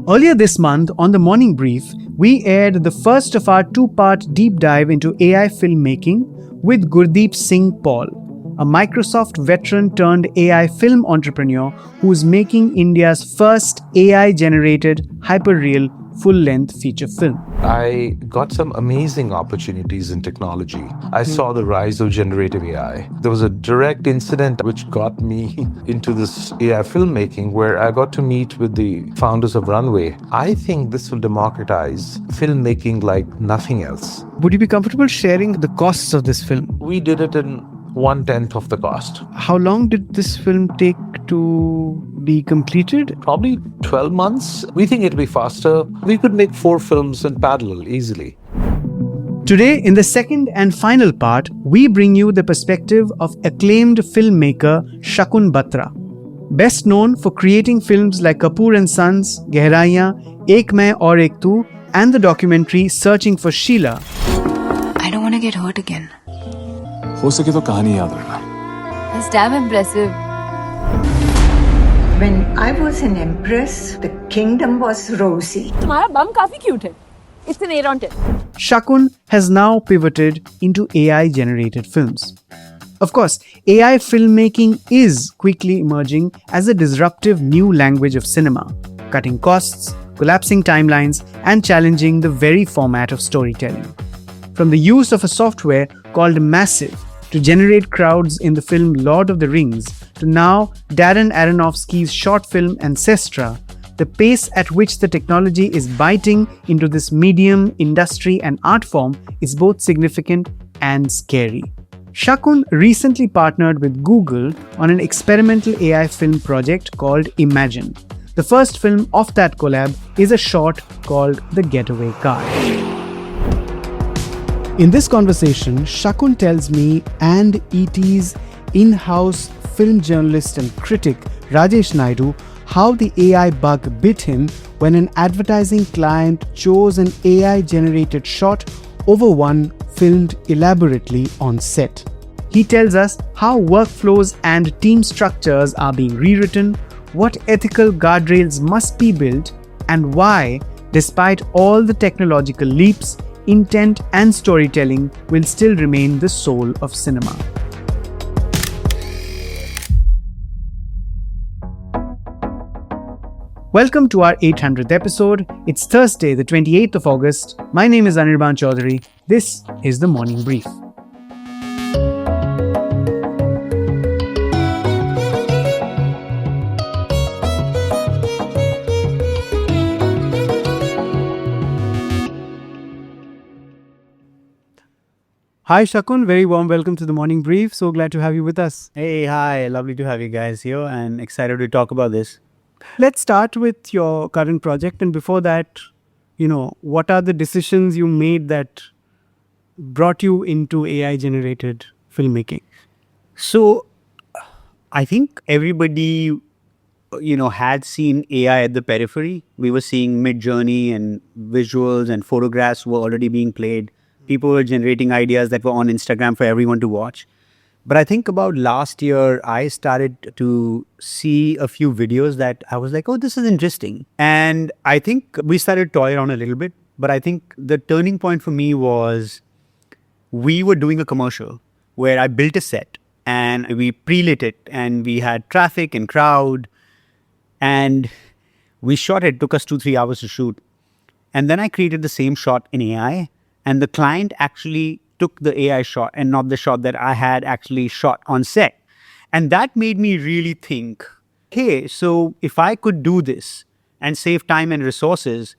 Earlier this month, on the Morning Brief, we aired the first of our two-part deep dive into AI filmmaking with Gurdeep Singh Paul, a Microsoft veteran turned AI film entrepreneur who's making India's first AI-generated hyperreal full-length feature film. I got some amazing opportunities in technology. I saw the rise of generative AI. There was a direct incident which got me into this AI filmmaking where I got to meet with the founders of Runway. I think this will democratize filmmaking like nothing else. Would you be comfortable sharing the costs of this film? We did it in 1/10 of the cost. How long did this film take to be completed? Probably 12 months. We think it'll be faster. We could make 4 films in parallel easily. Today, in the second and final part, we bring you the perspective of acclaimed filmmaker Shakun Batra. Best known for creating films like Kapoor and Sons, Gehraiyaan, Ek Main Aur Ek Tu, and the documentary Searching for Sheila. I don't want to get hurt again. हो सके तो कहानी याद रखना. That's damn impressive. When I was an empress, the kingdom was rosy. तुम्हारा bum काफी cute है. It's an 8 on 10. Shakun has now pivoted into AI-generated films. Of course, AI filmmaking is quickly emerging as a disruptive new language of cinema, cutting costs, collapsing timelines, and challenging the very format of storytelling. From the use of a software called Massive to generate crowds in the film Lord of the Rings, to now Darren Aronofsky's short film Ancestra, the pace at which the technology is biting into this medium, industry, and art form is both significant and scary. Shakun recently partnered with Google on an experimental AI film project called Imagine. The first film of that collab is a short called The Getaway Car. In this conversation, Shakun tells me and ET's in-house film journalist and critic Rajesh Naidu how the AI bug bit him when an advertising client chose an AI-generated shot over one filmed elaborately on set. He tells us how workflows and team structures are being rewritten, what ethical guardrails must be built, and why, despite all the technological leaps, intent and storytelling will still remain the soul of cinema. Welcome to our 800th episode. It's Thursday, the 28th of August. My name is Anirban Chowdhury. This is the Morning Brief. Hi Shakun, very warm welcome to the Morning Brief. So glad to have you with us. Hey, hi, lovely to have you guys here and excited to talk about this. Let's start with your current project, and before that, what are the decisions you made that brought you into AI generated filmmaking? So, I think everybody, had seen AI at the periphery. We were seeing Mid-Journey and visuals and photographs were already being played. People were generating ideas that were on Instagram for everyone to watch. But I think about last year, I started to see a few videos that I was like, oh, this is interesting. And I think we started toying around a little bit. But I think the turning point for me was we were doing a commercial where I built a set and we pre-lit it and we had traffic and crowd and we shot it. It took us 2-3 hours to shoot. And then I created the same shot in AI. And the client actually took the AI shot and not the shot that I had actually shot on set. And that made me really think, hey, so if I could do this and save time and resources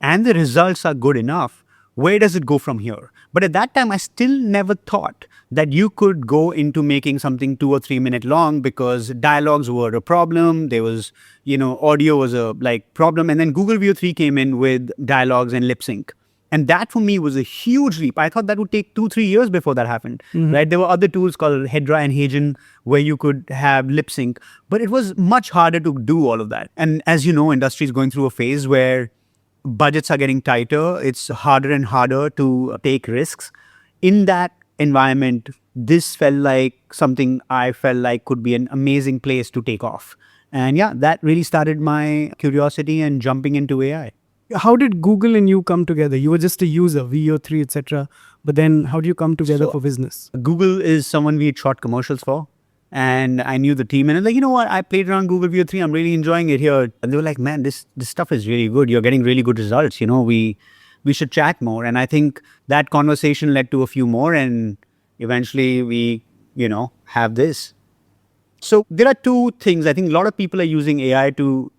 and the results are good enough, where does it go from here? But at that time, I still never thought that you could go into making something 2 or 3 minute long because dialogues were a problem. There was, audio was a problem. And then Google View 3 came in with dialogues and lip sync. And that for me was a huge leap. I thought that would take 2-3 years before that happened, right? There were other tools called Hedra and Hagen where you could have lip sync, but it was much harder to do all of that. And as you know, industry is going through a phase where budgets are getting tighter. It's harder and harder to take risks. In that environment, this felt like something I felt like could be an amazing place to take off. And yeah, that really started my curiosity and jumping into AI. How did Google and you come together? You were just a user, VO3, etc. But then how do you come together for business? Google is someone we had shot commercials for. And I knew the team, and I'm like, you know what? I played around Google VO3. I'm really enjoying it here. And they were like, man, this stuff is really good. You're getting really good results. We should chat more. And I think that conversation led to a few more, and eventually we, have this. So there are two things. I think a lot of people are using AI to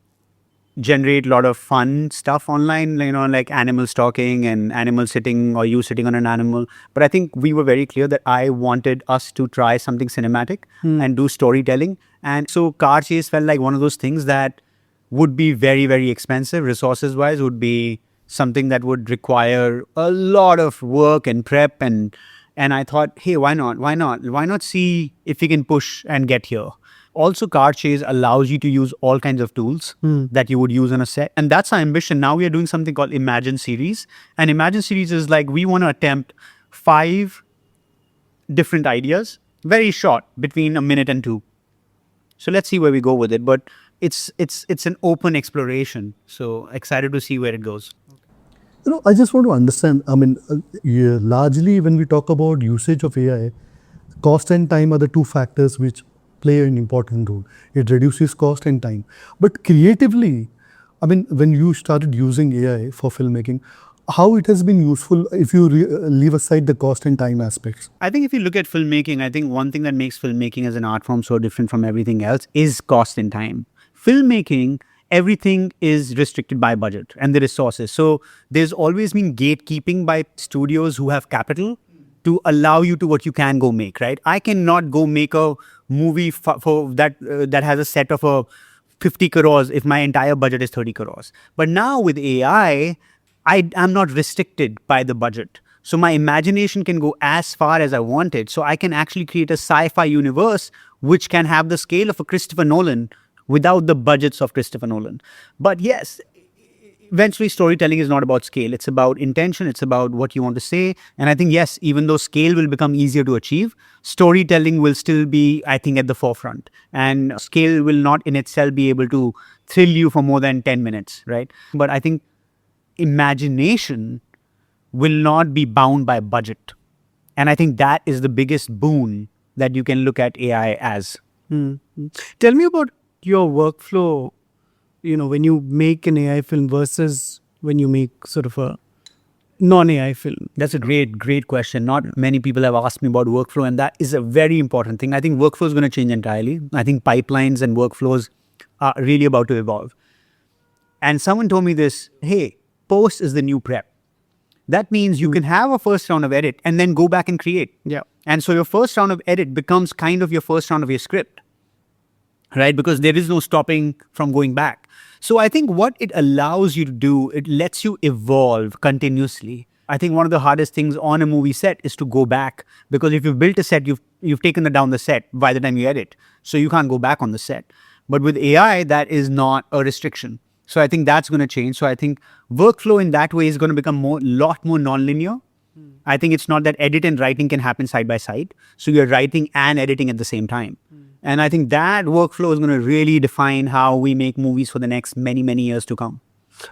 generate a lot of fun stuff online, like animal stalking and animal sitting, or you sitting on an animal. But I think we were very clear that I wanted us to try something cinematic and do storytelling. And so car chase felt like one of those things that would be very, very expensive, resources wise, would be something that would require a lot of work and prep. And I thought, hey, why not see if we can push and get here. Also, car chase allows you to use all kinds of tools that you would use on a set. And that's our ambition. Now we are doing something called Imagine Series. And Imagine Series is like, we want to attempt 5 different ideas, very short, between a minute and 2. So let's see where we go with it. But it's an open exploration. So excited to see where it goes. I just want to understand, largely when we talk about usage of AI, cost and time are the 2 factors which play an important role. It reduces cost and time. But creatively, when you started using AI for filmmaking, how it has been useful if you leave aside the cost and time aspects? I think if you look at filmmaking, I think one thing that makes filmmaking as an art form so different from everything else is cost and time. Filmmaking, everything is restricted by budget and the resources. So there's always been gatekeeping by studios who have capital to allow you to what you can go make, right? I cannot go make a movie for that has a set of 50 crores if my entire budget is 30 crores. But now with AI, I am not restricted by the budget. So my imagination can go as far as I want it. So I can actually create a sci-fi universe which can have the scale of a Christopher Nolan without the budgets of Christopher Nolan. But yes, eventually storytelling is not about scale. It's about intention. It's about what you want to say. And I think, yes, even though scale will become easier to achieve, storytelling will still be, I think, at the forefront. And scale will not in itself be able to thrill you for more than 10 minutes, right? But I think imagination will not be bound by budget. And I think that is the biggest boon that you can look at AI as. Tell me about your workflow, when you make an AI film versus when you make sort of a non-AI film. That's a great question. Not many people have asked me about workflow, and that is a very important thing. I think workflow is going to change entirely. I think pipelines and workflows are really about to evolve. And someone told me this, hey, post is the new prep. That means you can have a first round of edit and then go back and create. Yeah. And so your first round of edit becomes kind of your first round of your script, right? Because there is no stopping from going back. So I think what it allows you to do, it lets you evolve continuously. I think one of the hardest things on a movie set is to go back, because if you've built a set, you've taken down the set by the time you edit. So you can't go back on the set. But with AI, that is not a restriction. So I think that's going to change. So I think workflow in that way is going to become lot more nonlinear. I think it's not that edit and writing can happen side by side. So you're writing and editing at the same time. And I think that workflow is going to really define how we make movies for the next many, many years to come.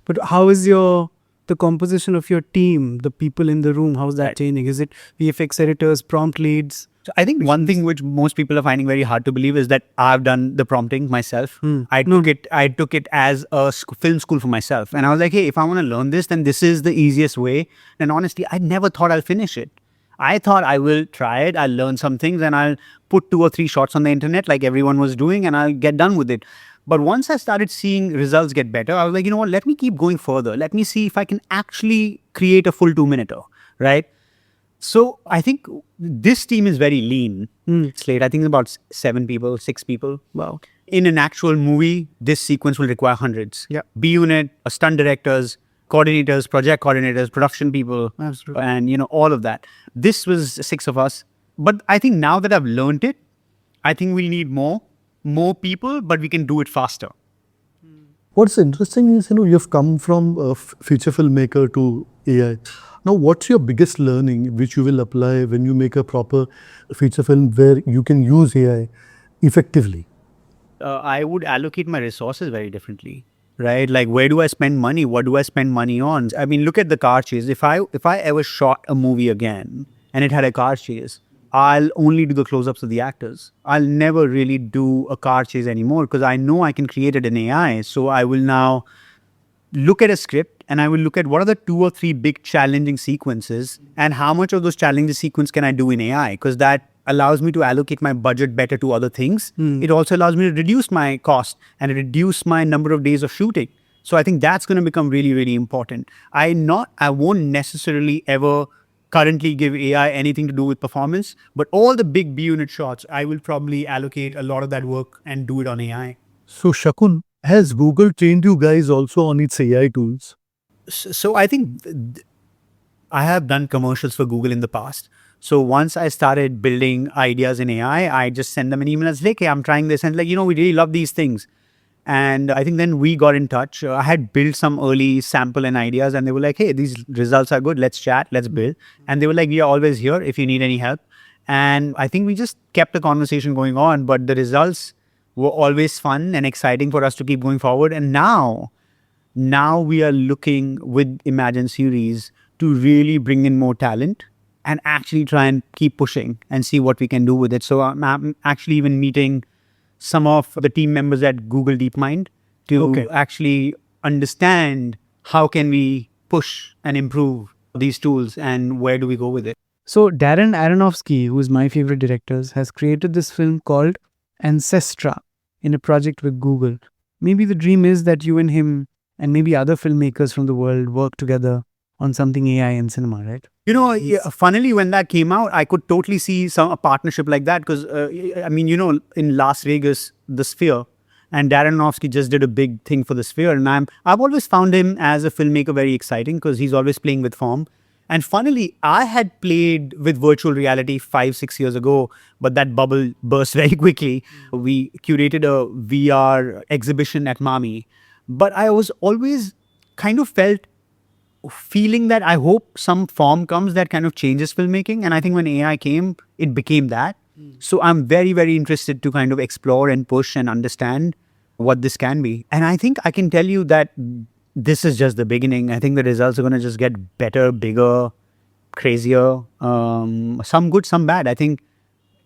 But how is the composition of your team, the people in the room, how's that changing? Is it VFX editors, prompt leads? So I think one thing which most people are finding very hard to believe is that I've done the prompting myself. I took it as a film school for myself. And I was like, hey, if I want to learn this, then this is the easiest way. And honestly, I never thought I'll finish it. I thought I will try it, I'll learn some things, and I'll put 2 or 3 shots on the internet like everyone was doing, and I'll get done with it. But once I started seeing results get better, I was like, you know what, let me keep going further. Let me see if I can actually create a full 2-minute, right? So I think this team is very lean. Slate, I think about 7 people, 6 people. Wow. In an actual movie, this sequence will require hundreds. Yeah. B unit, stunt directors, coordinators, project coordinators, production people, Absolutely. and all of that. This was 6 of us. But I think now that I've learned it, I think we need more people, but we can do it faster. What's interesting is, you've come from a feature filmmaker to AI. Now, what's your biggest learning which you will apply when you make a proper feature film where you can use AI effectively? I would allocate my resources very differently, right? Like, where do I spend money? What do I spend money on? I mean, look at the car chase. If I ever shot a movie again and it had a car chase, I'll only do the close-ups of the actors. I'll never really do a car chase anymore because I know I can create it in AI. So I will now look at a script and I will look at what are the 2 or 3 big challenging sequences and how much of those challenging sequences can I do in AI, because that allows me to allocate my budget better to other things. It also allows me to reduce my cost and reduce my number of days of shooting. So I think that's going to become really, really important. I won't necessarily ever currently give AI anything to do with performance, but all the big B unit shots, I will probably allocate a lot of that work and do it on AI. So, Shakun, has Google trained you guys also on its AI tools? So I think I have done commercials for Google in the past. So once I started building ideas in AI, I just send them an email and say, like, hey, I'm trying this. And like, we really love these things. And I think then we got in touch. I had built some early sample and ideas and they were like, hey, these results are good. Let's chat, let's build. And they were like, we are always here if you need any help. And I think we just kept the conversation going on, but the results were always fun and exciting for us to keep going forward. And now we are looking with Imagine series to really bring in more talent and actually try and keep pushing and see what we can do with it. So I'm actually even meeting some of the team members at Google DeepMind to actually understand how can we push and improve these tools and where do we go with it. So Darren Aronofsky, who is my favorite director, has created this film called Ancestra in a project with Google. Maybe the dream is that you and him and maybe other filmmakers from the world work together on something AI in cinema, right? Funnily, when that came out, I could totally see a partnership like that because, in Las Vegas, the Sphere, and Darren Aronofsky just did a big thing for the Sphere. And I've always found him as a filmmaker very exciting because he's always playing with form. And funnily, I had played with virtual reality 5-6 years ago, but that bubble burst very quickly. We curated a VR exhibition at Mami, but I was always kind of feeling that I hope some form comes that kind of changes filmmaking. And I think when AI came, it became that. So I'm very, very interested to kind of explore and push and understand what this can be. And I think I can tell you that this is just the beginning. I think the results are going to just get better, bigger, crazier, some good, some bad. I think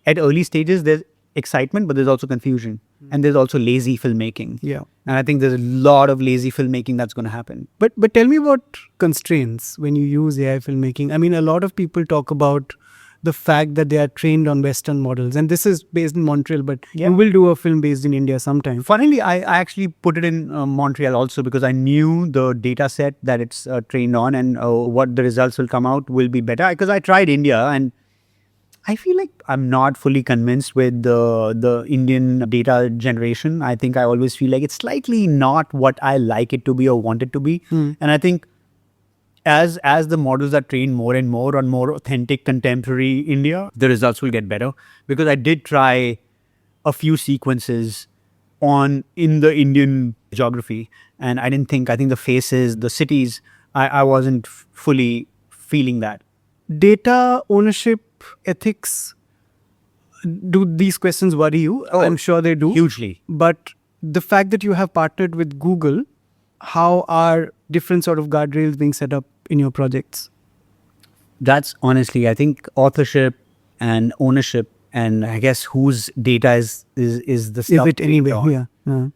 at early stages, there's excitement, but there's also confusion. And there's also lazy filmmaking. Yeah. And I think there's a lot of lazy filmmaking that's going to happen. But tell me about constraints when you use AI filmmaking. I mean, a lot of people talk about the fact that they are trained on Western models. And this is based in Montreal, but you will do a film based in India sometime. Funnily, I actually put it in Montreal also because I knew the data set that it's trained on and what the results will come out will be better. Because I tried India and I feel like I'm not fully convinced with the Indian data generation. I think I always feel like it's slightly not what I like it to be or want it to be. And I think as the models are trained more and more on more authentic contemporary India, the results will get better. Because I did try a few sequences in the Indian geography and I think the faces, the cities, I wasn't fully feeling that. Data ownership, ethics, do these questions worry you? I'm sure they do. Hugely. But the fact that you have partnered with Google, how are different sort of guardrails being set up in your projects? That's honestly, I think authorship and ownership and I guess whose data is the stuff. Is it anyway? Yeah.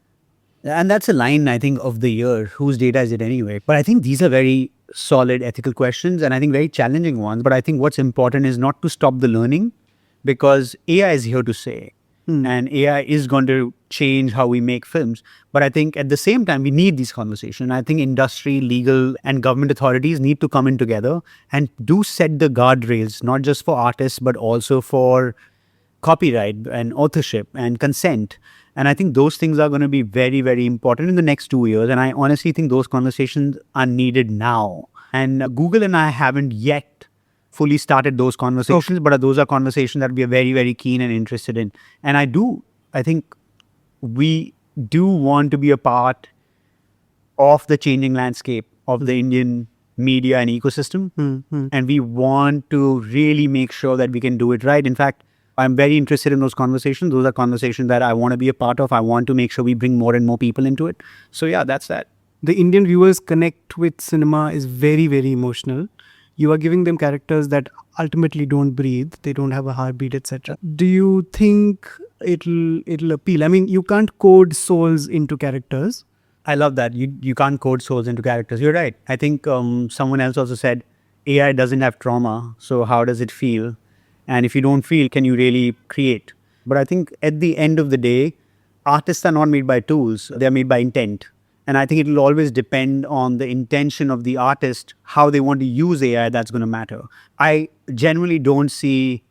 And that's a line, I think, of the year. Whose data is it anyway? But I think these are very solid ethical questions and I think very challenging ones. But I think what's important is not to stop the learning because AI is here to stay. And AI is going to change how we make films. But I think at the same time, we need these conversations. I think industry, legal and government authorities need to come in together and do set the guardrails, not just for artists, but also for copyright and authorship and consent. And I think those things are going to be very, very important in the next 2 years. And I honestly think those conversations are needed now. And Google and I haven't yet fully started those conversations, but those are conversations that we are very, very keen and interested in. And I think we do want to be a part of the changing landscape of the Indian media and ecosystem. And we want to really make sure that we can do it right. In fact, I'm very interested in those conversations. Those are conversations that I want to be a part of. I want to make sure we bring more and more people into it. So yeah, that's that. The Indian viewers connect with cinema is very, very emotional. You are giving them characters that ultimately don't breathe, they don't have a heartbeat, etc. Do you think it'll appeal? I mean, you can't code souls into characters. I love that. You can't code souls into characters. You're right. I think someone else also said AI doesn't have trauma, so how does it feel? And if you don't feel, can you really create? But I think at the end of the day, artists are not made by tools, they're made by intent. And I think it will always depend on the intention of the artist, how they want to use AI, that's going to matter. I generally don't see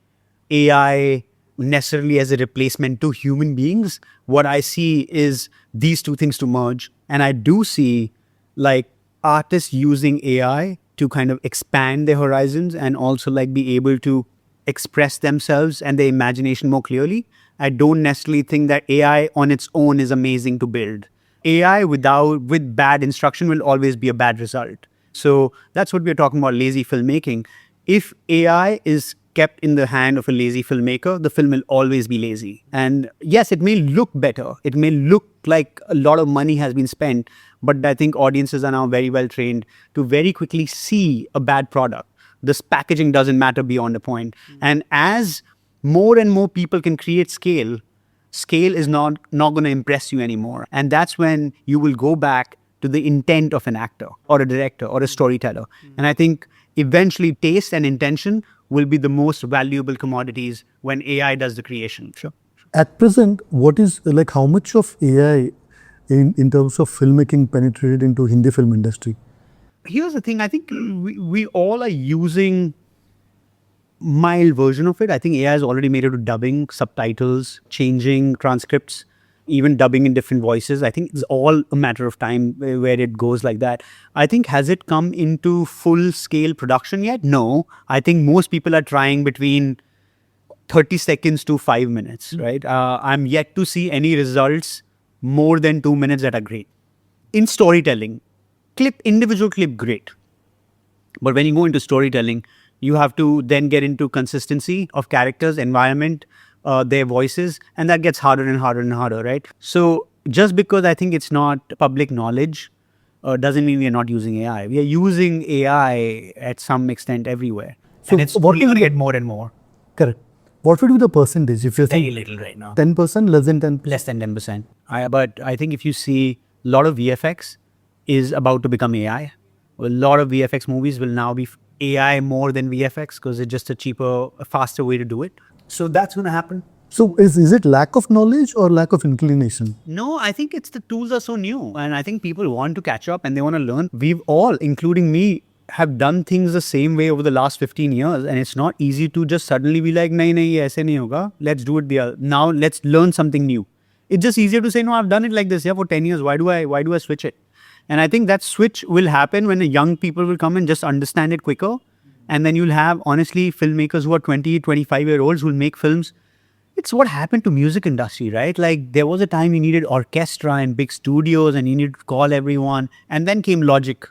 AI necessarily as a replacement to human beings. What I see is these two things to merge. And I do see like artists using AI to kind of expand their horizons and also like be able to express themselves and their imagination more clearly. I don't necessarily think that AI on its own is amazing to build. AI with bad instruction will always be a bad result. So that's what we're talking about, lazy filmmaking. If AI is kept in the hand of a lazy filmmaker, the film will always be lazy. And yes, it may look better. It may look like a lot of money has been spent, but I think audiences are now very well trained to very quickly see a bad product. This packaging doesn't matter beyond a point. And as more and more people can create scale is not going to impress you anymore. And that's when you will go back to the intent of an actor or a director or a storyteller. And I think eventually taste and intention will be the most valuable commodities when AI does the creation. Sure. At present, what is like how much of AI in terms of filmmaking penetrated into Hindi film industry? Here's the thing. I think we all are using mild version of it. I think AI has already made it to dubbing, subtitles, changing transcripts, even dubbing in different voices. I think it's all a matter of time where it goes like that. I think, has it come into full scale production yet? No. I think most people are trying between 30 seconds to 5 minutes, right? I'm yet to see any results more than 2 minutes that are great. In storytelling, individual clip, great. But when you go into storytelling, you have to then get into consistency of characters, environment, their voices, and that gets harder and harder and harder, right? So just because I think it's not public knowledge doesn't mean we are not using AI. We are using AI at some extent everywhere. So and it's what only going to get more and more. Correct. What would be the percentage if you're Very saying little right now. 10%, less than 10%? Less than 10%. But I think if you see a lot of VFX is about to become AI. A lot of VFX movies will now be AI more than VFX because it's just a cheaper, a faster way to do it. So that's going to happen. So is it lack of knowledge or lack of inclination? No, I think it's the tools are so new and I think people want to catch up and they want to learn. We've all, including me, have done things the same way over the last 15 years and it's not easy to just suddenly be like, nahi, aise nahi hoga. Let's do it now. Let's learn something new. It's just easier to say, no, I've done it like this for 10 years. Why do I switch it? And I think that switch will happen when the young people will come and just understand it quicker. And then you'll have, honestly, filmmakers who are 20, 25-year-olds who will make films. It's what happened to music industry, right? Like there was a time you needed orchestra and big studios and you needed to call everyone. And then came Logic,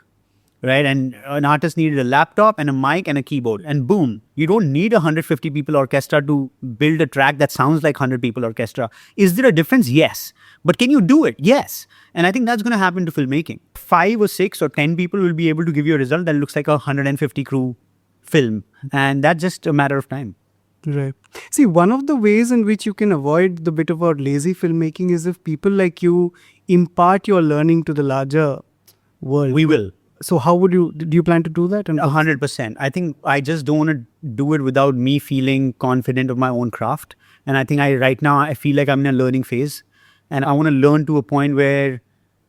right? And an artist needed a laptop and a mic and a keyboard. And boom, you don't need a 150 people orchestra to build a track that sounds like 100 people orchestra. Is there a difference? Yes. But can you do it? Yes. And I think that's going to happen to filmmaking. 5 or 6 or 10 people will be able to give you a result that looks like a 150 crew film. And that's just a matter of time. Right. See, one of the ways in which you can avoid the bit about lazy filmmaking is if people like you impart your learning to the larger world. We will. So how do you plan to do that? 100%. I think I just don't want to do it without me feeling confident of my own craft. And I think right now I feel like I'm in a learning phase and I want to learn to a point where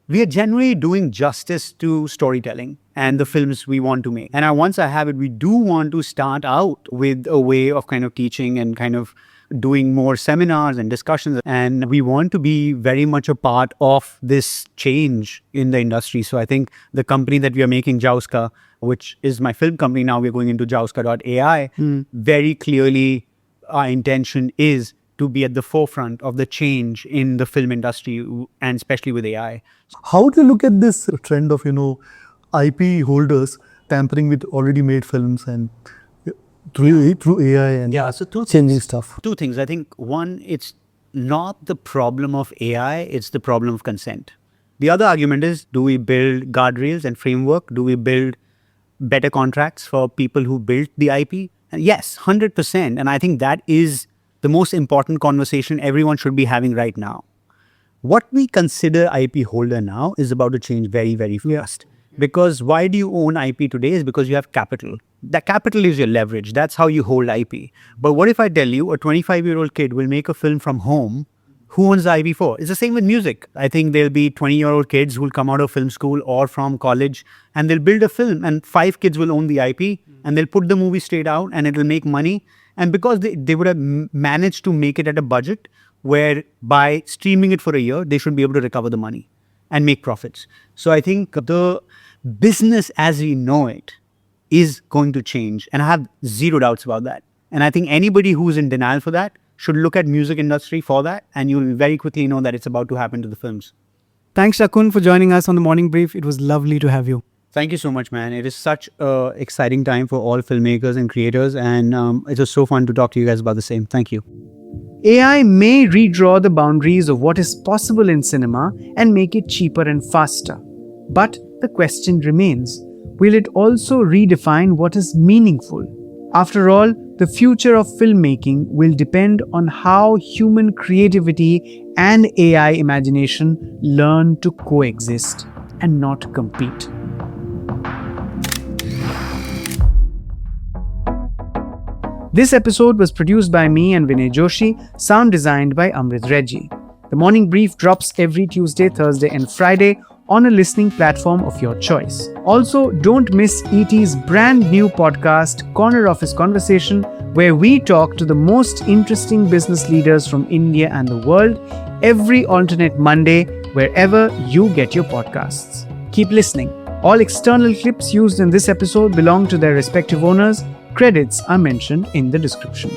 we are generally doing justice to storytelling and the films we want to make. And once I have it, we do want to start out with a way of kind of teaching and kind of doing more seminars and discussions. And we want to be very much a part of this change in the industry. So I think the company that we are making, Jauska, which is my film company now, we're going into Jauska.ai, very clearly our intention is to be at the forefront of the change in the film industry and especially with AI. How do you look at this trend of, IP holders tampering with already made films and through AI and so changing stuff. two things. I think one, it's not the problem of AI, it's the problem of consent. The other argument is, do we build guardrails and framework? Do we build better contracts for people who built the IP? And yes, 100%. And I think that is the most important conversation everyone should be having right now. What we consider IP holder now is about to change very, very fast. Because why do you own IP today is because you have capital. That capital is your leverage. That's how you hold IP. But what if I tell you a 25-year-old kid will make a film from home? Who owns the IP for? It's the same with music. I think there'll be 20-year-old kids who will come out of film school or from college and they'll build a film and 5 kids will own the IP and they'll put the movie straight out and it'll make money. And because they would have managed to make it at a budget where by streaming it for a year, they should be able to recover the money and make profits. So I think the business as we know it is going to change. And I have zero doubts about that. And I think anybody who's in denial for that should look at music industry for that. And you'll very quickly know that it's about to happen to the films. Thanks, Shakun, for joining us on the Morning Brief. It was lovely to have you. Thank you so much, man. It is such an exciting time for all filmmakers and creators. And it was so fun to talk to you guys about the same. Thank you. AI may redraw the boundaries of what is possible in cinema and make it cheaper and faster. But the question remains, will it also redefine what is meaningful? After all, the future of filmmaking will depend on how human creativity and AI imagination learn to coexist and not compete. This episode was produced by me and Vinay Joshi, sound designed by Amrit Reggie. The Morning Brief drops every Tuesday, Thursday and Friday on a listening platform of your choice. Also, don't miss ET's brand new podcast, Corner Office Conversation, where we talk to the most interesting business leaders from India and the world every alternate Monday, wherever you get your podcasts. Keep listening. All external clips used in this episode belong to their respective owners. Credits are mentioned in the description.